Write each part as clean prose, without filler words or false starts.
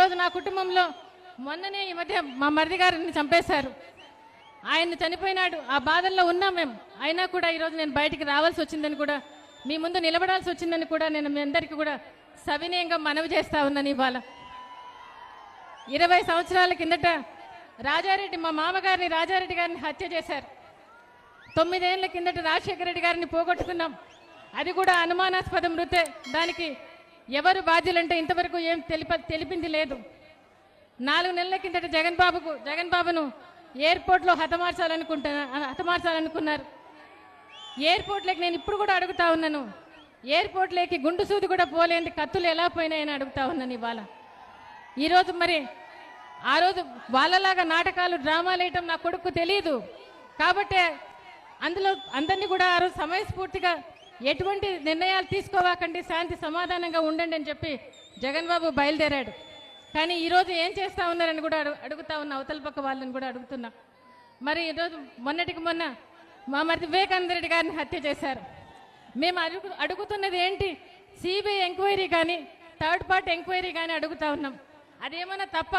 ఈరోజు నా కుటుంబంలో మొన్ననే ఈ మధ్య మా మరిది గారిని చంపేశారు. ఆయన చనిపోయినాడు, ఆ బాధల్లో ఉన్నాం మేము. అయినా కూడా ఈరోజు నేను బయటికి రావాల్సి వచ్చిందని కూడా, మీ ముందు నిలబడాల్సి వచ్చిందని కూడా నేను మీ అందరికీ కూడా సవినయంగా మనవి చేస్తా ఉన్నాను. ఇవాళ 20 సంవత్సరాల కిందట రాజారెడ్డి, మా మామగారిని రాజారెడ్డి గారిని హత్య చేశారు. 9 ఏళ్ల కిందట రాజశేఖర రెడ్డి గారిని పోగొట్టుకున్నాం. అది కూడా అనుమానాస్పద మృతే. దానికి ఎవరు బాధ్యులంటే ఇంతవరకు ఏం తెలిపింది లేదు. 4 నెలల కిందట జగన్ బాబును ఎయిర్పోర్ట్లో హతమార్చాలనుకున్నారు. ఎయిర్పోర్ట్లోకి నేను ఇప్పుడు కూడా అడుగుతా ఉన్నాను, ఎయిర్పోర్ట్లోకి గుండు సూది కూడా పోలేంది కత్తులు ఎలా పోయినాయని అడుగుతా ఉన్నాను. ఇవాళ ఈరోజు మరి ఆ రోజు వాళ్ళలాగా నాటకాలు డ్రామాలు వేయటం నా కొడుకు తెలియదు కాబట్టి అందులో అందరినీ కూడా ఆ రోజు సమయస్ఫూర్తిగా ఎటువంటి నిర్ణయాలు తీసుకోవాకండి, శాంతి సమాధానంగా ఉండండి అని చెప్పి జగన్ బాబు బయలుదేరాడు. కానీ ఈరోజు ఏం చేస్తూ ఉన్నారని కూడా అడుగుతా ఉన్నా, అవతల పక్క వాళ్ళని కూడా అడుగుతున్నా. మరి ఈరోజు మొన్నటికి మొన్న మా మరిది వివేకానంద రెడ్డి గారిని హత్య చేశారు. మేము అడుగుతున్నది ఏంటి, సిబిఐ ఎంక్వైరీ కానీ థర్డ్ పార్టీ ఎంక్వైరీ కానీ అడుగుతా ఉన్నాం. అదేమన్నా తప్ప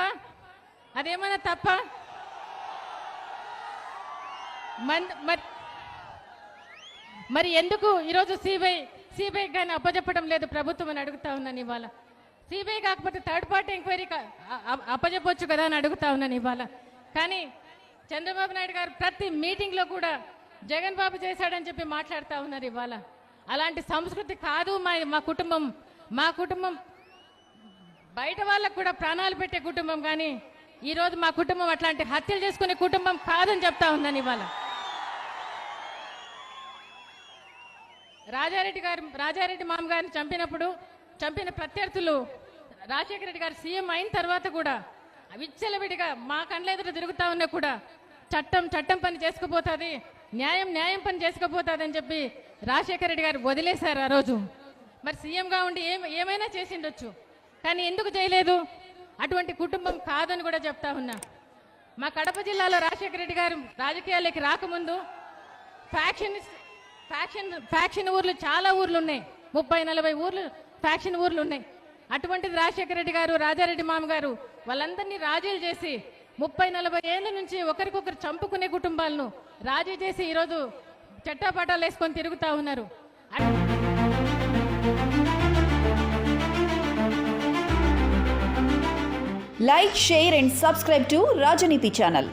మరి ఎందుకు ఈరోజు సిబిఐ కానీ అప్పచెప్పడం లేదు ప్రభుత్వం అని అడుగుతా ఉన్నాను. ఇవాళ సిబిఐ కాకపోతే థర్డ్ పార్టీ ఎంక్వైరీ అప్పచెప్పొచ్చు కదా అని అడుగుతా ఉన్నాను. ఇవాళ కానీ చంద్రబాబు నాయుడు గారు ప్రతి మీటింగ్లో కూడా జగన్ బాబు చేశాడని చెప్పి మాట్లాడుతూ ఉన్నారు. ఇవాళ అలాంటి సంస్కృతి కాదు మా కుటుంబం బయట వాళ్ళకు కూడా ప్రాణాలు పెట్టే కుటుంబం. కానీ ఈరోజు మా కుటుంబం అట్లాంటి హత్యలు చేసుకునే కుటుంబం కాదని చెప్తా ఉందని. ఇవాళ రాజారెడ్డి మామగారిని చంపిన ప్రత్యర్థులు రాజశేఖర రెడ్డి గారు సీఎం అయిన తర్వాత కూడా విచ్చలవిడిగా మా కండ్ల ఎదుట తిరుగుతా ఉన్నా కూడా చట్టం పని చేసుకుపోతుంది, న్యాయం పని చేసుకుపోతుంది అని చెప్పి రాజశేఖర రెడ్డి గారు వదిలేశారు ఆ రోజు. మరి సీఎంగా ఉండి ఏమైనా చేసిండొచ్చు, కానీ ఎందుకు చేయలేదు? అటువంటి కుటుంబం కాదని కూడా చెప్తా ఉన్నా. మా కడప జిల్లాలో రాజశేఖర రెడ్డి గారు రాజకీయాల్లోకి రాకముందు ఫ్యాక్షన్ ఊర్లు చాలా ఊర్లు ఉన్నాయి, 30-40 ఊర్లు ఫ్యాక్షన్ ఊర్లు ఉన్నాయి. అటువంటిది రాజశేఖర రెడ్డి గారు, రాజారెడ్డి మామగారు వాళ్ళందరినీ రాజీలు చేసి 30-40 ఏళ్ళ నుంచి ఒకరికొకరు చంపుకునే కుటుంబాలను రాజీ చేసి ఈరోజు చట్టాపటాలు వేసుకొని తిరుగుతూ ఉన్నారు. Like, share and subscribe to Rajaniti channel.